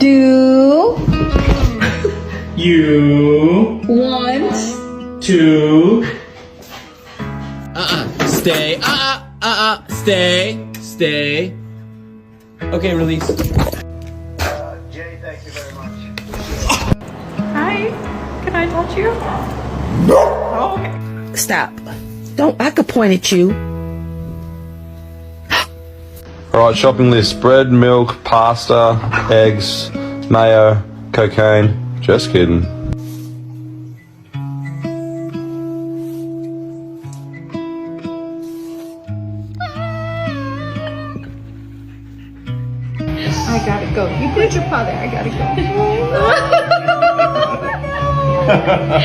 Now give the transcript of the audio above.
Do You want to Stay. Stay. Okay, release. Jay, thank you very much. Hi, can I touch you? No. Oh, okay. Stop. Don't, I could point at you. Alright, shopping list. Bread, milk, pasta, eggs, mayo, cocaine. Just kidding. I gotta go. You put your paw there. I gotta go.